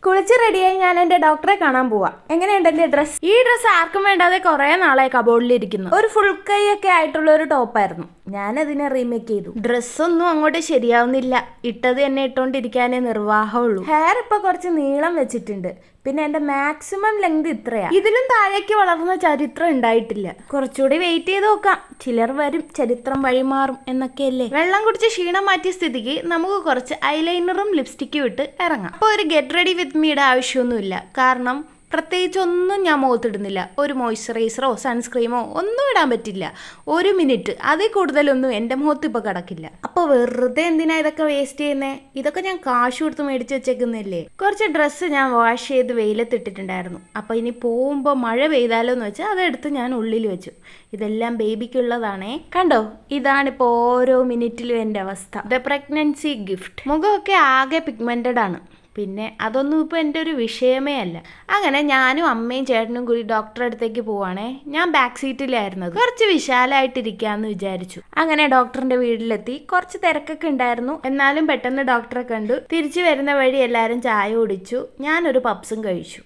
കുളിച്ച് റെഡിയായി ഞാൻ എന്റെ ഡോക്ടറെ കാണാൻ പോവാ. എങ്ങനെയുണ്ട് എന്റെ ഡ്രസ്? ഈ ഡ്രസ്സ് ആർക്കും വേണ്ടാതെ കുറെ നാളായി കബോർഡിലിരിക്കുന്നു. ഒരു ഫുൾ കൈ ഒക്കെ ആയിട്ടുള്ള ഒരു ടോപ്പായിരുന്നു. ഞാൻ അതിനെ റീമേക്ക് ചെയ്തു. ഡ്രസ്സൊന്നും അങ്ങോട്ട് ശരിയാവുന്നില്ല. ഇട്ടത് എന്നെ ഇട്ടോണ്ടിരിക്കാനേ നിർവാഹമുള്ളൂ. ഹെയർ ഇപ്പൊ കുറച്ച് നീളം വെച്ചിട്ടുണ്ട്. പിന്നെ എന്റെ മാക്സിമം ലെങ്ത് ഇത്രയാ. ഇതിലും താഴേക്ക് വളർന്ന ചരിത്രം ഉണ്ടായിട്ടില്ല. കുറച്ചുകൂടി വെയിറ്റ് ചെയ്ത് നോക്കാം. ചിലർ വരും, ചരിത്രം വഴിമാറും എന്നൊക്കെയല്ലേ. വെള്ളം കുടിച്ച് ക്ഷീണം മാറ്റിയ സ്ഥിതിക്ക് നമുക്ക് കുറച്ച് ഐലൈനറും ലിപ്സ്റ്റിക്കും ഇട്ട് ഇറങ്ങാം. അപ്പോൾ ഒരു ഗെറ്റ് റെഡി വിത്ത് മീയുടെ ആവശ്യമൊന്നുമില്ല. കാരണം പ്രത്യേകിച്ച് ഒന്നും ഞാൻ മുഖത്തിടുന്നില്ല. ഒരു മോയ്സ്ചറൈസറോ സൺസ്ക്രീമോ ഒന്നും ഇടാൻ പറ്റില്ല. 1 മിനിറ്റ്, അതിൽ കൂടുതലൊന്നും എൻ്റെ മുഖത്ത് ഇപ്പോൾ കിടക്കില്ല. അപ്പോൾ വെറുതെ എന്തിനാ ഇതൊക്കെ വേസ്റ്റ് ചെയ്യുന്നേ? ഇതൊക്കെ ഞാൻ കാശ് കൊടുത്ത് മേടിച്ച് വെച്ചേക്കുന്നല്ലേ. കുറച്ച് ഡ്രസ്സ് ഞാൻ വാഷ് ചെയ്ത് വെയിലത്തിട്ടിട്ടുണ്ടായിരുന്നു. അപ്പോൾ ഇനി പോകുമ്പോൾ മഴ പെയ്താലോ എന്ന് വെച്ചാൽ അതെടുത്ത് ഞാൻ ഉള്ളിൽ വെച്ചു. ഇതെല്ലാം ബേബിക്കുള്ളതാണേ. കണ്ടോ, ഇതാണിപ്പോൾ ഓരോ മിനിറ്റിലും എൻ്റെ അവസ്ഥ. The pregnancy gift. മുഖമൊക്കെ ആകെ പിഗ്മെന്റഡ് ആണ്. പിന്നെ അതൊന്നും ഇപ്പോൾ എൻ്റെ ഒരു വിഷയമേ അല്ല. അങ്ങനെ ഞാനും അമ്മയും ചേട്ടനും കൂടി ഡോക്ടറെ അടുത്തേക്ക് പോവാണേ. ഞാൻ ബാക്ക് സീറ്റിലായിരുന്നത്. കുറച്ച് വിശാലമായിട്ടിരിക്കാമെന്ന് വിചാരിച്ചു. അങ്ങനെ ഡോക്ടറിന്റെ വീട്ടിലെത്തി. കുറച്ച് തിരക്കൊക്കെ ഉണ്ടായിരുന്നു. എന്നാലും പെട്ടെന്ന് ഡോക്ടറെ കണ്ടു. തിരിച്ചു വരുന്ന വഴി എല്ലാവരും ചായ കുടിച്ചു. ഞാനൊരു പപ്സും കഴിച്ചു.